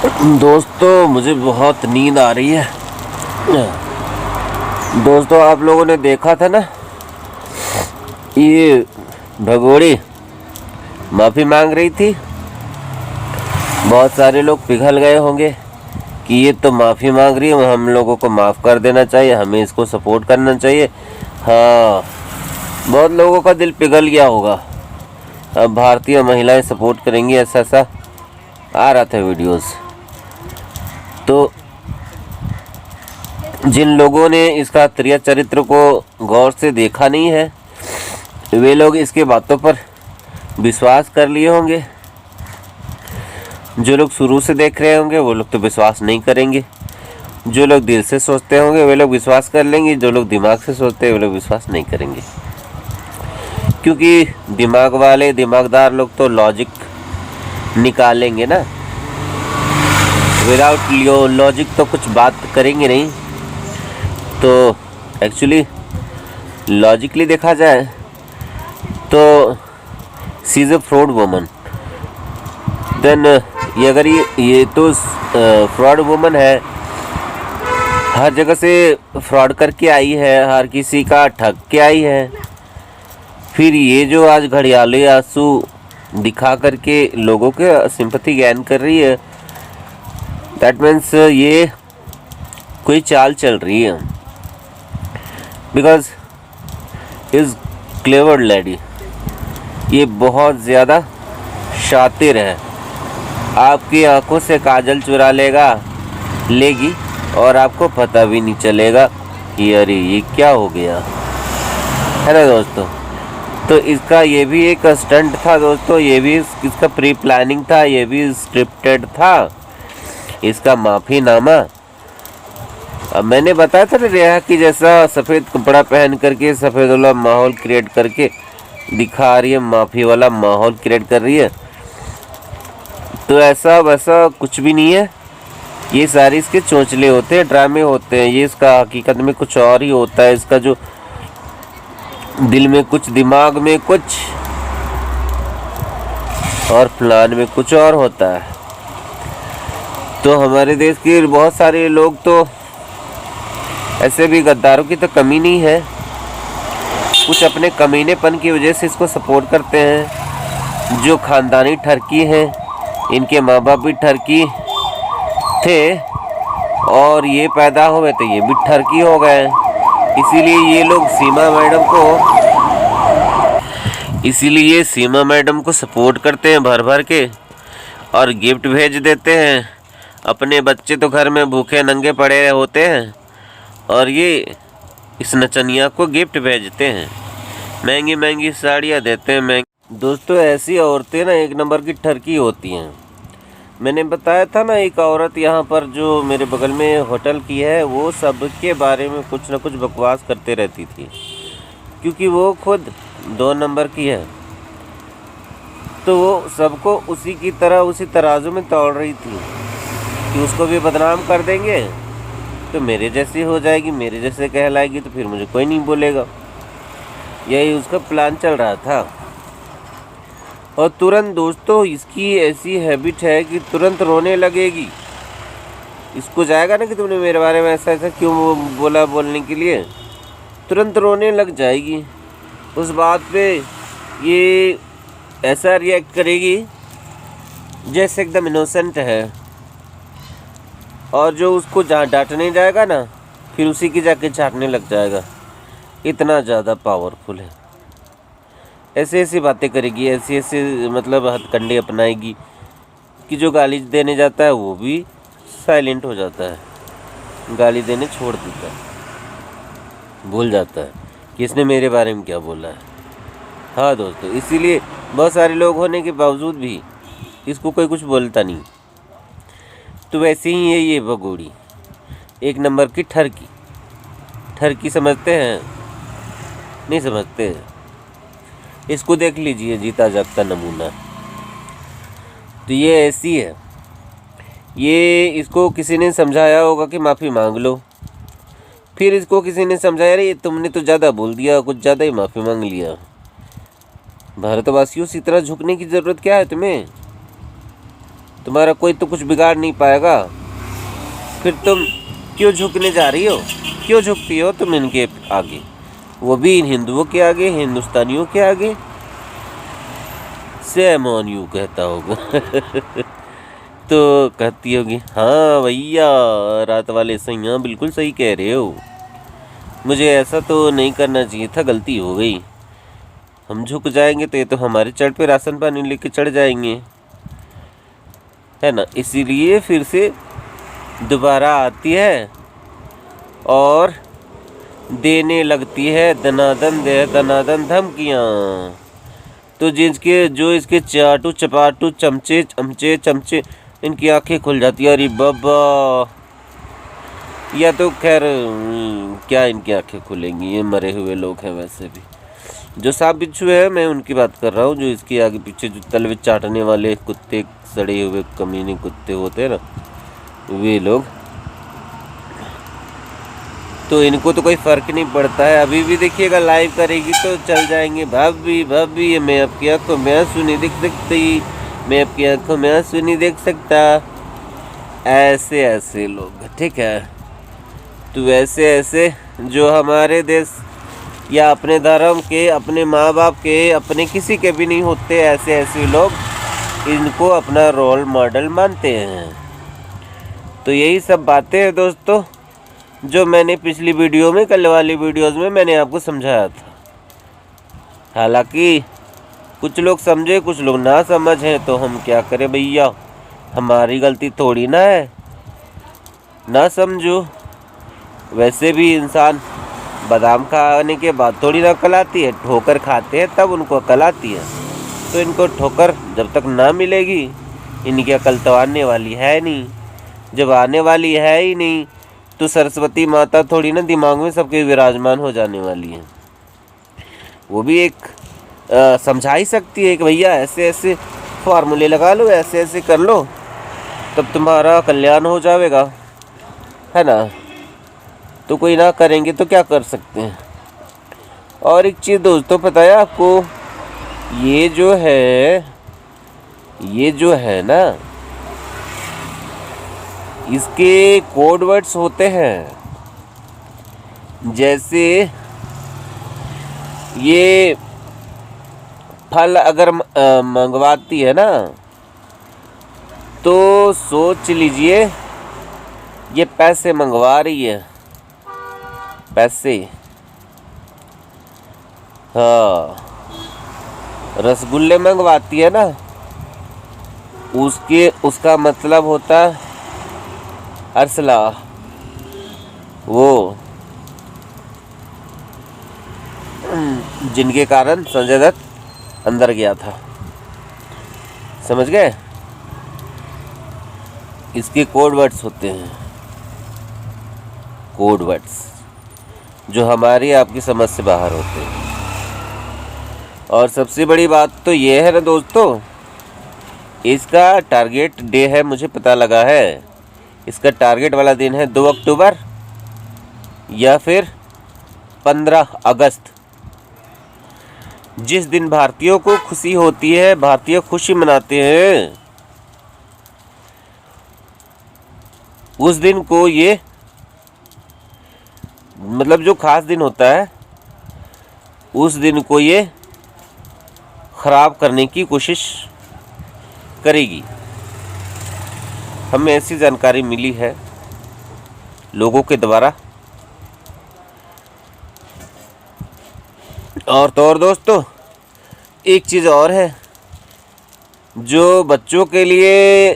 दोस्तों मुझे बहुत नींद आ रही है। दोस्तों आप लोगों ने देखा था ना, ये भगोड़ी माफ़ी मांग रही थी। बहुत सारे लोग पिघल गए होंगे कि ये तो माफ़ी मांग रही है, हम लोगों को माफ़ कर देना चाहिए, हमें इसको सपोर्ट करना चाहिए। हाँ, बहुत लोगों का दिल पिघल गया होगा। अब भारतीय महिलाएं सपोर्ट करेंगी, ऐसा ऐसा आ रहा था वीडियोस। तो जिन लोगों ने इसका क्रिया चरित्र को गौर से देखा नहीं है, वे लोग इसके बातों पर विश्वास कर लिए होंगे। जो लोग शुरू से देख रहे होंगे वो लोग तो विश्वास नहीं करेंगे। जो लोग दिल से सोचते होंगे वे लोग विश्वास कर लेंगे। जो लोग दिमाग से सोचते हैं वे लोग विश्वास नहीं करेंगे, क्योंकि दिमाग वाले दिमागदार लोग तो लॉजिक निकालेंगे ना। विदाउट लॉजिक तो कुछ बात करेंगे नहीं। तो एक्चुअली लॉजिकली देखा जाए तो she is a fraud woman. Then ये अगर ये तो फ्रॉड वुमन है, हर जगह से फ्रॉड करके आई है, हर किसी का ठग के आई है। फिर ये जो आज घड़ियाली आंसू दिखा करके लोगों के सिंपैथी गेन कर रही है, दैट मीन्स ये कोई चाल चल रही है। बिकॉज इज़ क्लेवर लेडी, ये बहुत ज़्यादा शातिर है। आपकी आंखों से काजल चुरा लेगी और आपको पता भी नहीं चलेगा कि अरे ये क्या हो गया, है ना दोस्तों। तो इसका ये भी एक स्टंट था दोस्तों, ये भी इसका प्री प्लानिंग था, ये भी स्क्रिप्टेड था इसका माफ़ीनामा। अब मैंने बताया था रेहा की जैसा सफ़ेद कपड़ा पहन करके सफ़ेद वाला माहौल क्रिएट करके दिखा रही है, माफ़ी वाला माहौल क्रिएट कर रही है। तो ऐसा वैसा कुछ भी नहीं है, ये सारे इसके चोंचले होते हैं, ड्रामे होते हैं। ये इसका हकीकत में कुछ और ही होता है। इसका जो दिल में कुछ, दिमाग में कुछ और प्लान में कुछ और होता है। तो हमारे देश के बहुत सारे लोग तो ऐसे भी गद्दारों की तो कमी नहीं है, कुछ अपने कमीनेपन की वजह से इसको सपोर्ट करते हैं। जो ख़ानदानी ठरकी हैं, इनके माँ बाप भी ठरकी थे और ये पैदा हुए तो ये भी ठरकी हो गए। इसीलिए ये लोग सीमा मैडम को सपोर्ट करते हैं भर भर के और गिफ्ट भेज देते हैं। अपने बच्चे तो घर में भूखे नंगे पड़े होते हैं और ये इस नचनिया को गिफ्ट भेजते हैं, महंगी महंगी साड़ियाँ देते हैं। दोस्तों ऐसी औरतें ना एक नंबर की ठरकी होती हैं। मैंने बताया था ना, एक औरत यहाँ पर जो मेरे बगल में होटल की है, वो सबके बारे में कुछ ना कुछ बकवास करते रहती थी, क्योंकि वो खुद 2 नंबर की है। तो वो सबको उसी की तरह उसी तराजू में तोड़ रही थी कि उसको भी बदनाम कर देंगे तो मेरे जैसी हो जाएगी, मेरे जैसे कहलाएगी तो फिर मुझे कोई नहीं बोलेगा। यही उसका प्लान चल रहा था। और तुरंत दोस्तों इसकी ऐसी हैबिट है कि तुरंत रोने लगेगी। इसको जाएगा ना कि तुमने मेरे बारे में ऐसा ऐसा क्यों बोला बोलने के लिए, तुरंत रोने लग जाएगी। उस बात पे ये ऐसा रिएक्ट करेगी जैसे एकदम इनोसेंट है। और जो उसको जहाँ डांटने जाएगा ना, फिर उसी की जाके चाटने लग जाएगा। इतना ज़्यादा पावरफुल है। ऐसे ऐसी बातें करेगी, ऐसी ऐसी मतलब हथकंडे अपनाएगी कि जो गाली देने जाता है वो भी साइलेंट हो जाता है, गाली देने छोड़ देता है, भूल जाता है कि इसने मेरे बारे में क्या बोला है। हाँ दोस्तों, इसीलिए बहुत सारे लोग होने के बावजूद भी इसको कोई कुछ बोलता नहीं। तो वैसे ही है ये भगोड़ी, एक नंबर की ठरकी समझते हैं? नहीं समझते हैं। इसको देख लीजिए, जीता जागता नमूना। तो ये ऐसी है। ये इसको किसी ने समझाया होगा कि माफ़ी मांग लो, फिर इसको किसी ने समझाया अरे तुमने तो ज़्यादा बोल दिया, कुछ ज़्यादा ही माफ़ी मांग लिया। भारतवासियों से इतना झुकने की ज़रूरत क्या है तुम्हें? तुम्हारा कोई तो कुछ बिगाड़ नहीं पाएगा। फिर तुम क्यों झुकने जा रही हो? क्यों झुकती हो तुम इनके आगे, वो भी इन हिंदुओं के आगे, हिंदुस्तानियों के आगे? सेम ऑन यू कहता होगा। तो कहती होगी हाँ भैया रात वाले सैया बिल्कुल सही कह रहे हो, मुझे ऐसा तो नहीं करना चाहिए था, गलती हो गई। हम झुक जाएंगे तो ये तो हमारे चढ़ पे राशन पानी लेके चढ़ जाएंगे, है ना। इसीलिए फिर से दोबारा आती है और देने लगती है दनादन धमकियाँ। तो जो इसके चाटू चपाटू चमचे इनकी आंखें खुल जाती है। अरे बाबा, या तो खैर क्या इनकी आंखें खुलेंगी, ये मरे हुए लोग हैं। वैसे भी जो सांप बिच्छू है मैं उनकी बात कर रहा हूँ, जो इसके आगे पीछे जो तलवे चाटने वाले कुत्ते, सड़े हुए कमीने कुत्ते होते हैं ना, वे लोग। तो इनको तो कोई फ़र्क नहीं पड़ता है। अभी भी देखिएगा लाइव करेगी तो चल जाएंगे, भाभी मैं आपकी आंखों में आंसू नहीं देख सकती, मैं आपकी आंखों में आंसू नहीं देख सकता। ऐसे लोग, ठीक है। तो ऐसे जो हमारे देश या अपने धर्म के, अपने माँ बाप के, अपने किसी के भी नहीं होते, ऐसे लोग इनको अपना रोल मॉडल मानते हैं। तो यही सब बातें हैं दोस्तों, जो मैंने पिछली वीडियो में, कल वाली वीडियोस में मैंने आपको समझाया था। हालांकि कुछ लोग समझे, कुछ लोग ना समझें, तो हम क्या करें भैया, हमारी गलती थोड़ी ना है। ना समझो, वैसे भी इंसान बादाम खाने के बाद थोड़ी ना अकल आती है, ठोकर खाते हैं तब उनको अकल आती है। तो इनको ठोकर जब तक ना मिलेगी, इनकी अकल तो आने वाली है नहीं। जब आने वाली है ही नहीं, तो सरस्वती माता थोड़ी ना दिमाग में सबके विराजमान हो जाने वाली है। वो भी एक समझा ही सकती है कि भैया ऐसे फार्मूले लगा लो, ऐसे कर लो, तब तुम्हारा कल्याण हो जाएगा, है ना। तो कोई ना करेंगे तो क्या कर सकते हैं। और एक चीज़ दोस्तों पता है आपको, ये जो है ना, इसके कोड वर्ड्स होते हैं। जैसे ये फल अगर मंगवाती है ना, तो सोच लीजिए ये पैसे मंगवा रही है, पैसे। हाँ, रसगुल्ले मंगवाती है ना, उसका मतलब होता है अरसला, वो जिनके कारण संजय दत्त अंदर गया था, समझ गए। इसके कोड वर्ड्स होते हैं, कोड वर्ड्स जो हमारी आपकी समझ से बाहर होते हैं। और सबसे बड़ी बात तो ये है ना दोस्तों, इसका टारगेट डे है, मुझे पता लगा है। इसका टारगेट वाला दिन है 2 अक्टूबर या फिर 15 अगस्त। जिस दिन भारतीयों को खुशी होती है, भारतीय खुशी मनाते हैं, उस दिन को ये, मतलब जो खास दिन होता है, उस दिन को ये खराब करने की कोशिश करेगी। हमें ऐसी जानकारी मिली है लोगों के द्वारा। और तो और दोस्तों, एक चीज़ और है, जो बच्चों के लिए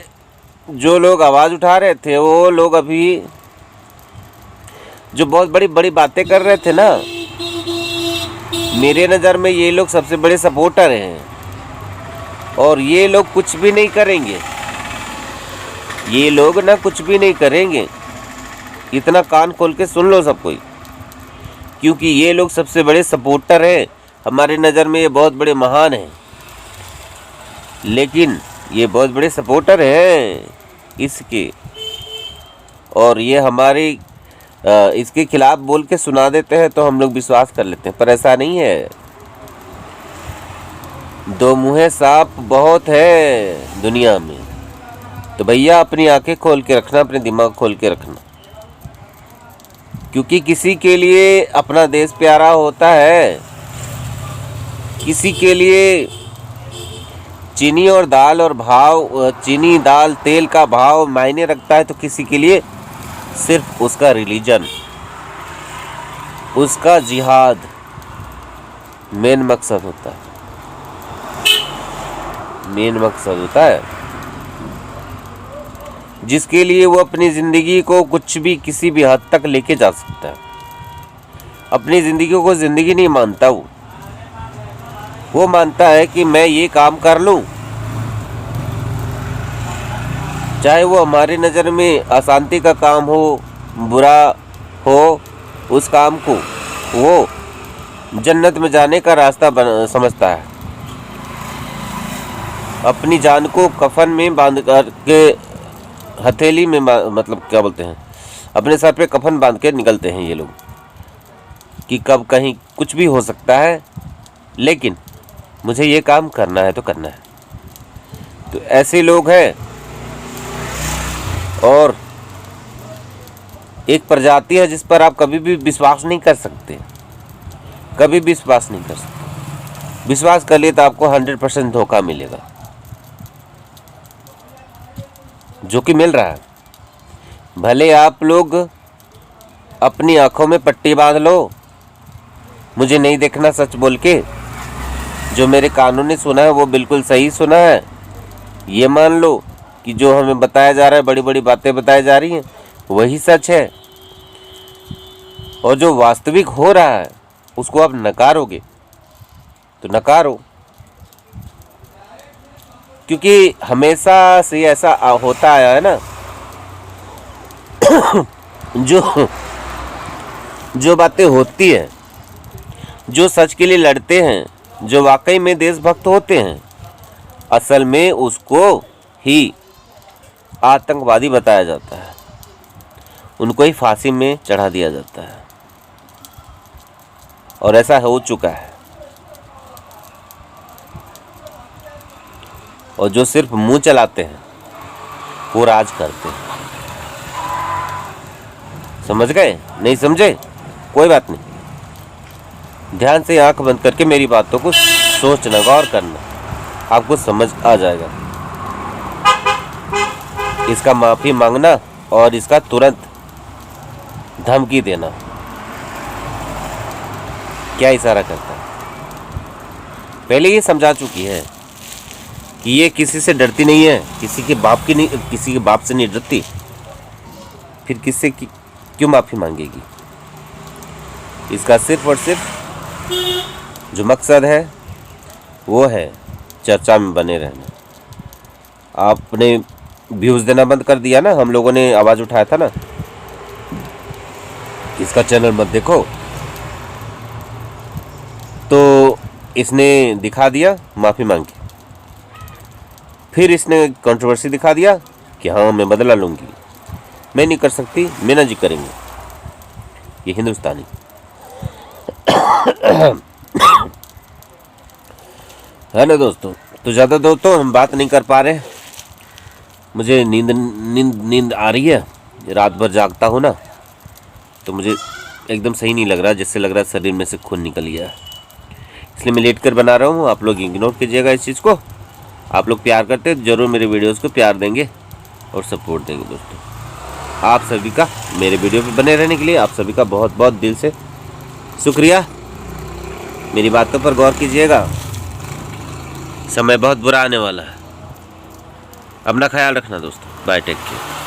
जो लोग आवाज़ उठा रहे थे, वो लोग अभी जो बहुत बड़ी बड़ी बातें कर रहे थे ना, मेरे नज़र में ये लोग सबसे बड़े सपोर्टर हैं। और ये लोग कुछ भी नहीं करेंगे, ये लोग ना कुछ भी नहीं करेंगे। इतना कान खोल के सुन लो सब कोई, क्योंकि ये लोग सबसे बड़े सपोर्टर हैं। हमारे नज़र में ये बहुत बड़े महान हैं, लेकिन ये बहुत बड़े सपोर्टर हैं इसके। और ये हमारे इसके खिलाफ बोल के सुना देते हैं तो हम लोग विश्वास कर लेते हैं, पर ऐसा नहीं है। दो मुँहे सांप बहुत है दुनिया में, तो भैया अपनी आंखें खोल के रखना, अपने दिमाग खोल के रखना, क्योंकि किसी के लिए अपना देश प्यारा होता है, किसी के लिए चीनी और दाल और भाव, चीनी दाल तेल का भाव मायने रखता है, तो किसी के लिए सिर्फ उसका रिलीजन, उसका जिहाद मेन मकसद होता है, मेन मकसद होता है, जिसके लिए वो अपनी ज़िंदगी को कुछ भी किसी भी हद तक लेके जा सकता है। अपनी ज़िंदगी को ज़िंदगी नहीं मानता वो मानता है कि मैं ये काम कर लूं, चाहे वो हमारी नज़र में अशांति का काम हो, बुरा हो, उस काम को वो जन्नत में जाने का रास्ता समझता है। अपनी जान को कफन में बांध कर के, हथेली में मतलब क्या बोलते हैं, अपने सर पे कफन बांध के निकलते हैं ये लोग, कि कब कहीं कुछ भी हो सकता है, लेकिन मुझे ये काम करना है तो करना है। तो ऐसे लोग हैं। और एक प्रजाति है जिस पर आप कभी भी विश्वास नहीं कर सकते, कभी भी विश्वास नहीं कर सकते। विश्वास कर लिए तो आपको 100% धोखा मिलेगा, जो कि मिल रहा है। भले आप लोग अपनी आंखों में पट्टी बांध लो, मुझे नहीं देखना सच बोल के, जो मेरे कानों ने सुना है वो बिल्कुल सही सुना है, ये मान लो कि जो हमें बताया जा रहा है, बड़ी बड़ी बातें बताई जा रही हैं, वही सच है। और जो वास्तविक हो रहा है उसको आप नकारोगे तो नकारो, क्योंकि हमेशा से ऐसा होता आया है ना। जो बातें होती हैं, जो सच के लिए लड़ते हैं, जो वाकई में देशभक्त होते हैं, असल में उसको ही आतंकवादी बताया जाता है, उनको ही फांसी में चढ़ा दिया जाता है। और ऐसा हो चुका है। और जो सिर्फ मुंह चलाते हैं वो राज करते हैं। समझ गए? नहीं समझे? कोई बात नहीं, ध्यान से आंख बंद करके मेरी बातों को सोचना, गौर करना, आपको समझ आ जाएगा। इसका माफी मांगना और इसका तुरंत धमकी देना क्या इशारा करता है? पहले ये समझा चुकी है कि ये किसी से डरती नहीं है, किसी के बाप से नहीं डरती, फिर किससे क्यों माफी मांगेगी? इसका सिर्फ और सिर्फ जो मकसद है वो है चर्चा में बने रहना। आपने व्यूज़ देना बंद कर दिया ना, हम लोगों ने आवाज़ उठाया था ना, इसका चैनल मत देखो, तो इसने दिखा दिया माफ़ी मांग के, फिर इसने कंट्रोवर्सी दिखा दिया कि हाँ मैं बदला लूँगी। मैं नहीं कर सकती, मीना जी करेंगे, ये हिंदुस्तानी। है ना दोस्तों? तो ज़्यादा दोस्तों हम बात नहीं कर पा रहे, मुझे नींद आ रही है, रात भर जागता हूँ ना, तो मुझे एकदम सही नहीं लग रहा, जिससे लग रहा है शरीर में से खून निकल गया, इसलिए मैं लेट कर बना रहा हूँ। आप लोग इग्नोर कीजिएगा इस चीज़ को। आप लोग प्यार करते हैं, ज़रूर मेरे वीडियोज़ को प्यार देंगे और सपोर्ट देंगे दोस्तों। आप सभी का मेरे वीडियो पे बने रहने के लिए आप सभी का बहुत बहुत दिल से शुक्रिया। मेरी बातों पर गौर कीजिएगा, समय बहुत बुरा आने वाला है। अपना ख्याल रखना दोस्तों, बाय, टेक केयर।